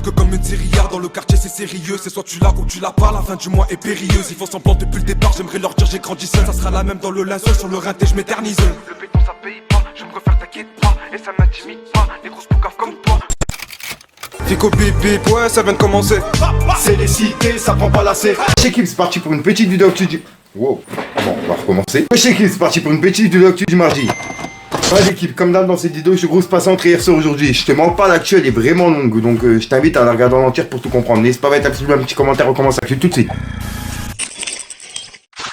que comme une série A dans le quartier c'est sérieux. C'est soit tu l'as ou tu l'as pas, la fin du mois est périlleuse. Ils font semblant depuis le départ, j'aimerais leur dire j'ai grandi seul. Ça sera la même dans le linceul, sur le rinté je m'éternise. Le béton ça paye pas, je me refaire t'inquiète pas. Et ça m'intimide pas, les grosses poucaves comme toi. Fico bip bip, ouais ça vient de commencer. C'est les cités, ça prend pas la serre. Chez Kim, c'est parti pour une petite vidéo actu du... Wow, bon, on va recommencer. Chez Kim, c'est parti pour une petite vidéo actu du mardi. Ouais l'équipe, comme d'hab dans cette vidéo, je suis grosse pas centré hier soir aujourd'hui. Je te manque pas, l'actu elle est vraiment longue, donc je t'invite à la regarder en entière pour tout comprendre. N'hésite pas à mettre un petit commentaire, on commence l'actu tout de suite.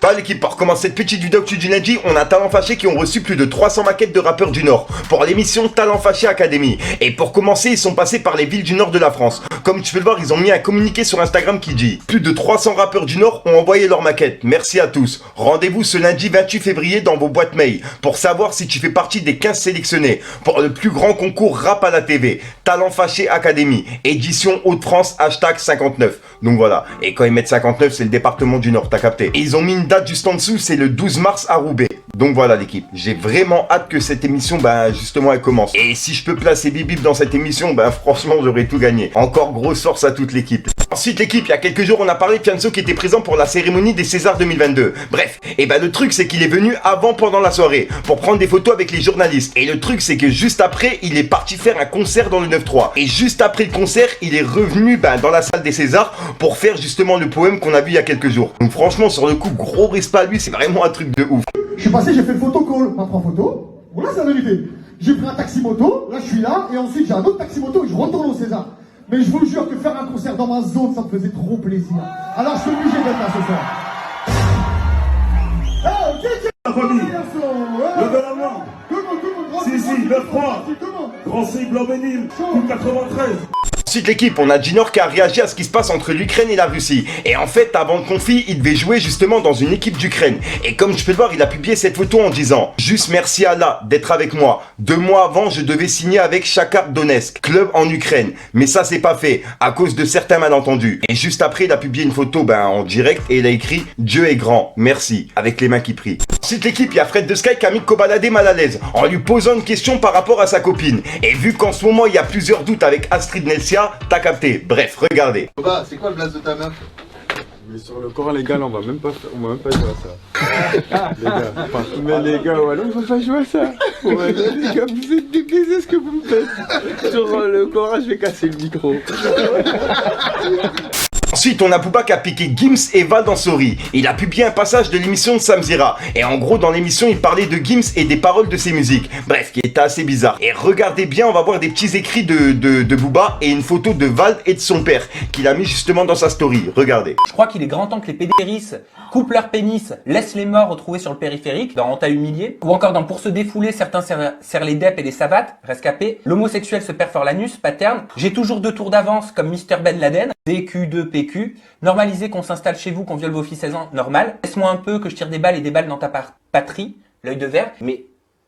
Bah l'équipe, pour commencer cette petite vidéo actu du lundi, on a Talent Fâché qui ont reçu plus de 300 maquettes de rappeurs du Nord pour l'émission Talent Fâché Academy. Et pour commencer, ils sont passés par les villes du Nord de la France. Comme tu peux le voir, ils ont mis un communiqué sur Instagram qui dit: plus de 300 rappeurs du Nord ont envoyé leurs maquettes. Merci à tous. Rendez-vous ce lundi 28 février dans vos boîtes mail pour savoir si tu fais partie des 15 sélectionnés pour le plus grand concours rap à la TV. Talent Fâché Academy, édition Hauts-de-France, #59. Donc voilà. Et quand ils mettent 59, c'est le département du Nord, t'as capté. Et ils ont mis une date juste en dessous, c'est le 12 mars à Roubaix. Donc voilà l'équipe, j'ai vraiment hâte que cette émission, justement elle commence. Et si je peux placer Bibib dans cette émission, franchement j'aurais tout gagné. Encore grosse force à toute l'équipe. Ensuite l'équipe, il y a quelques jours on a parlé de Fianso qui était présent pour la cérémonie des Césars 2022. Bref, et le truc c'est qu'il est venu pendant la soirée pour prendre des photos avec les journalistes. Et le truc c'est que juste après, il est parti faire un concert dans le 9-3. Et juste après le concert, il est revenu dans la salle des Césars pour faire justement le poème qu'on a vu il y a quelques jours. Donc franchement sur le coup, gros respect à lui, c'est vraiment un truc de ouf. Je suis passé, j'ai fait le photocall, pas 3 photos. Voilà, c'est la vérité. J'ai pris un taxi moto, là je suis là, et ensuite j'ai un autre taxi moto et je retourne au César. Mais je vous jure que faire un concert dans ma zone, ça me faisait trop plaisir. Alors je suis obligé d'être là ce soir. La famille, le bel allemand, si, 9-3, grand C, blanc bénil, 93. Ensuite l'équipe, on a Jinor qui a réagi à ce qui se passe entre l'Ukraine et la Russie. Et en fait, avant le conflit, il devait jouer justement dans une équipe d'Ukraine. Et comme je peux le voir, il a publié cette photo en disant: juste merci à Allah d'être avec moi. 2 mois avant, je devais signer avec Shakhtar Donetsk, club en Ukraine. Mais ça, c'est pas fait, à cause de certains malentendus. Et juste après, il a publié une photo en direct et il a écrit: Dieu est grand, merci, avec les mains qui prient. Ensuite l'équipe, il y a Fred de Sky qui a mis Kobalade mal à l'aise en lui posant une question par rapport à sa copine. Et vu qu'en ce moment, il y a plusieurs doutes avec Astrid Nelsia, t'as capté. Bref, regardez. Bah, c'est quoi le blaze de ta meuf? Mais sur le Coran, les gars, là, on va même pas jouer à ça. Les gars, mais les gars, voilà, on va pas jouer à ça. Ouais, les gars, vous êtes déplaisés ce que vous me faites. Sur le Coran, je vais casser le micro. Ensuite, on a Booba qui a piqué Gims et Val dans Sorry. Il a publié un passage de l'émission de Samzira. Et en gros, dans l'émission, il parlait de Gims et des paroles de ses musiques. Bref, qui était assez bizarre. Et regardez bien, on va voir des petits écrits de Booba et une photo de Val et de son père, qu'il a mis justement dans sa story. Regardez. Je crois qu'il est grand temps que les pédéris coupent leur pénis, laissent les morts retrouvés sur le périphérique, dans On t'a humilié, ou encore dans Pour se défouler, certains serrent les dèpes et les savates, rescapés, l'homosexuel se perfore l'anus, paterne, j'ai toujours 2 tours d'avance comme Mr Ben Laden, DQ2PQ, normalisez qu'on s'installe chez vous, qu'on viole vos filles 16 ans, normal, laisse-moi un peu que je tire des balles et des balles dans ta patrie, l'œil de verre, mais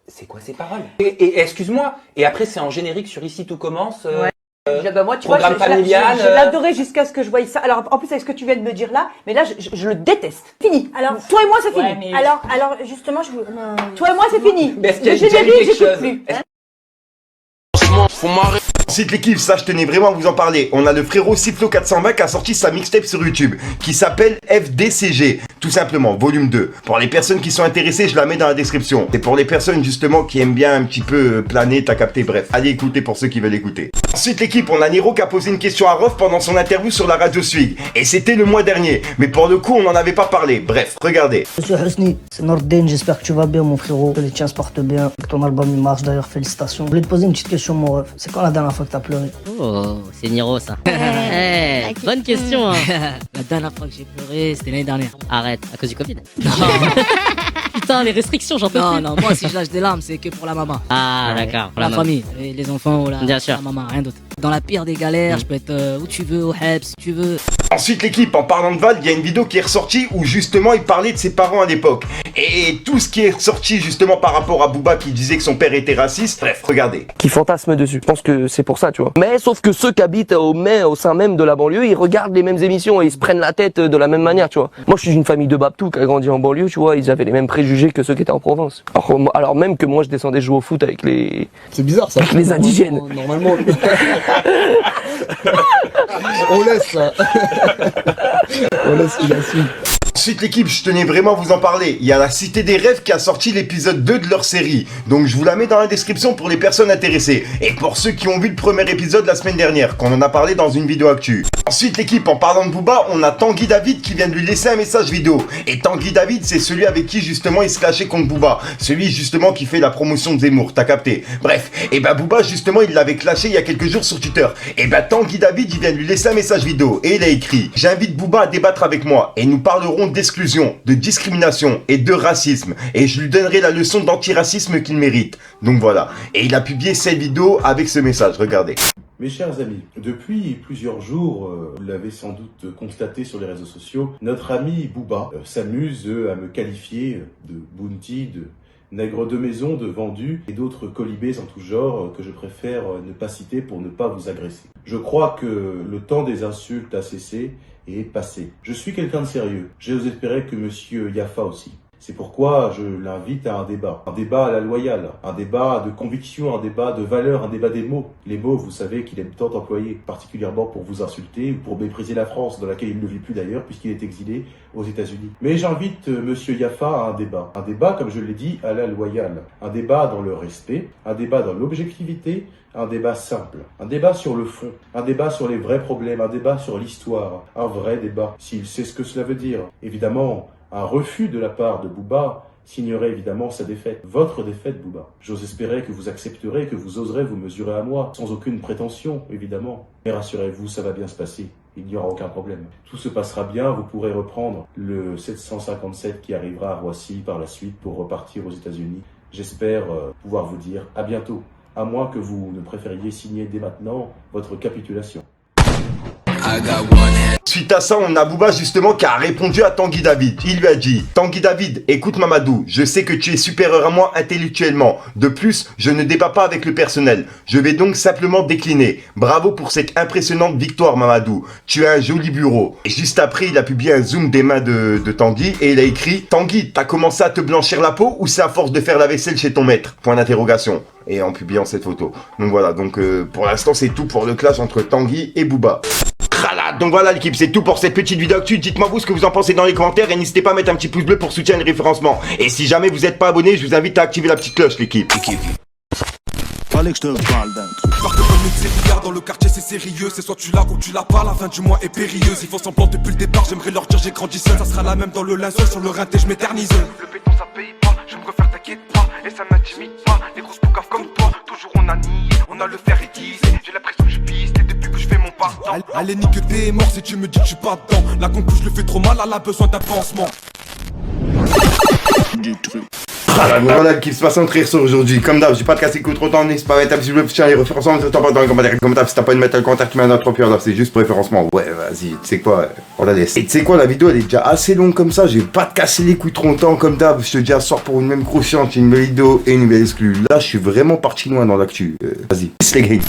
c'est quoi ces paroles? Et excuse-moi, et après c'est en générique sur Ici tout commence, ouais. Moi, tu vois, je l'adorais jusqu'à ce que je voie ça. Alors, en plus, avec ce que tu viens de me dire là, mais là, je le déteste. Fini. Alors, toi et moi, c'est fini. Mais... Alors, justement, toi et moi, c'est fini. Le générique, j'écoute plus. Ensuite l'équipe, ça je tenais vraiment à vous en parler. On a le frérot Siflo420 qui a sorti sa mixtape sur YouTube qui s'appelle FDCG, tout simplement, volume 2. Pour les personnes qui sont intéressées, je la mets dans la description. C'est pour les personnes justement qui aiment bien un petit peu planer, t'as capté, bref. Allez écouter pour ceux qui veulent écouter. Ensuite l'équipe, on a Niro qui a posé une question à Rof pendant son interview sur la radio Swig. Et c'était le mois dernier, mais pour le coup on n'en avait pas parlé. Bref, regardez. Monsieur Husni, c'est Nordin, j'espère que tu vas bien mon frérot, que les tiens se portent bien, que ton album il marche d'ailleurs, félicitations. Je voulais te poser une petite question mon ref, c'est quand la dernière fois que t'as pleuré? Oh, c'est Niro ça. Hey, bonne question hein. La dernière fois que j'ai pleuré, c'était l'année dernière. Arrête, à cause du Covid? Non. Putain, les restrictions, j'en peux plus. Non, moi si je lâche des larmes, c'est que pour la maman. Ah, d'accord. Pour la famille, les enfants ou Bien sûr. la maman, rien d'autre. Dans la pire des galères, je peux être où tu veux, au HEP, si tu veux. Ensuite l'équipe, en parlant de Val, il y a une vidéo qui est ressortie où justement il parlait de ses parents à l'époque. Et tout ce qui est ressorti justement par rapport à Booba qui disait que son père était raciste, bref, regardez. Qui fantasme dessus, je pense que c'est pour ça, tu vois. Mais sauf que ceux qui habitent au sein même de la banlieue, ils regardent les mêmes émissions et ils se prennent la tête de la même manière, tu vois. Moi je suis d'une famille de Babtou qui a grandi en banlieue, tu vois, ils avaient les mêmes préjugés que ceux qui étaient en province. Alors même que moi je descendais jouer au foot avec les... C'est bizarre ça. Avec les indigènes. Normalement... On laisse ça. On laisse qu'il assume. Ensuite l'équipe, je tenais vraiment à vous en parler. Il y a la Cité des Rêves qui a sorti l'épisode 2 de leur série. Donc je vous la mets dans la description pour les personnes intéressées. Et pour ceux qui ont vu le premier épisode la semaine dernière, qu'on en a parlé dans une vidéo actu. Ensuite l'équipe, en parlant de Booba, on a Tanguy David qui vient de lui laisser un message vidéo. Et Tanguy David, c'est celui avec qui justement il se clashait contre Booba. Celui justement qui fait la promotion de Zemmour, t'as capté. Bref, et bah Booba justement il l'avait clashé il y a quelques jours sur Twitter. Et bah Tanguy David il vient de lui laisser un message vidéo. Et il a écrit: j'invite Booba à débattre avec moi. Et nous parlerons d'exclusion, de discrimination et de racisme. Et je lui donnerai la leçon d'antiracisme qu'il mérite. Donc voilà. Et il a publié cette vidéo avec ce message, regardez. Mes chers amis, depuis plusieurs jours, vous l'avez sans doute constaté sur les réseaux sociaux, notre ami Booba s'amuse à me qualifier de bounty, de nègre de maison, de vendu et d'autres colibés en tout genre que je préfère ne pas citer pour ne pas vous agresser. Je crois que le temps des insultes a cessé et est passé. Je suis quelqu'un de sérieux. J'ose espérer que monsieur Yafa aussi. C'est pourquoi je l'invite à un débat à la loyale, un débat de conviction, un débat de valeur, un débat des mots. Les mots, vous savez qu'il aime tant employer, particulièrement pour vous insulter ou pour mépriser la France, dans laquelle il ne vit plus d'ailleurs, puisqu'il est exilé aux États-Unis. Mais j'invite monsieur Yafa à un débat, comme je l'ai dit, à la loyale, un débat dans le respect, un débat dans l'objectivité, un débat simple, un débat sur le fond, un débat sur les vrais problèmes, un débat sur l'histoire, un vrai débat, s'il sait ce que cela veut dire. Évidemment, un refus de la part de Booba signerait évidemment sa défaite, votre défaite Booba. J'ose espérer que vous accepterez, que vous oserez vous mesurer à moi, sans aucune prétention évidemment. Mais rassurez-vous, ça va bien se passer, il n'y aura aucun problème. Tout se passera bien, vous pourrez reprendre le 757 qui arrivera à Roissy par la suite pour repartir aux États-Unis. J'espère pouvoir vous dire à bientôt, à moins que vous ne préfériez signer dès maintenant votre capitulation. Suite à ça, on a Booba justement qui a répondu à Tanguy David. Il lui a dit: Tanguy David, écoute Mamadou, je sais que tu es supérieur à moi intellectuellement. De plus, je ne débat pas avec le personnel. Je vais donc simplement décliner. Bravo pour cette impressionnante victoire Mamadou. Tu as un joli bureau. Et juste après, il a publié un zoom des mains de Tanguy et il a écrit: Tanguy, t'as commencé à te blanchir la peau ou c'est à force de faire la vaisselle chez ton maître? Point d'interrogation. Et en publiant cette photo. Donc voilà, donc pour l'instant c'est tout pour le clash entre Tanguy et Booba. Donc voilà l'équipe, c'est tout pour cette petite vidéo actu. Dites-moi vous ce que vous en pensez dans les commentaires et n'hésitez pas à mettre un petit pouce bleu pour soutenir le référencement. Et si jamais vous n'êtes pas abonné, je vous invite à activer la petite cloche l'équipe. Fallait que je te parle d'un truc. Parce que comme une série dans le quartier c'est sérieux. C'est soit tu l'as ou tu l'as pas, la fin du mois est périlleuse. Ils font semblant depuis le départ, j'aimerais leur dire j'ai grandi seul. Ça sera la même dans le linceul, sur le rinté je m'éternise. Le béton ça paye pas, je me refaire t'inquiète pas. Et ça m'intimide pas, les grosses boucaves comme toi. Toujours on a nié, on a le fer aiguisé. J'ai l'impression que je pisse depuis que je fais mon partant. Allez nique t'es mort si tu me dis que je suis pas dedans. La conclu je le fais trop mal, elle a besoin d'un pansement. Du truc. Voilà qui se passe en rire sur aujourd'hui. Comme d'hab, j'ai pas de casser coup trop temps, n'hésite pas à mettre un petit bleu, tiens les référencements, t'en parles dans les commentaires, si t'as pas de mettre un commentaire qui m'a un trop pire, c'est juste pour référencement. Ouais, vas-y, tu sais quoi, on la laisse. Et tu sais quoi, la vidéo elle est déjà assez longue comme ça, j'ai pas de casser les couilles trop longtemps comme d'hab, je te dis à soir pour une même croustillante, une nouvelle vidéo et une nouvelle exclue. Là, je suis vraiment parti loin dans l'actu. Vas-y, c'est les gars.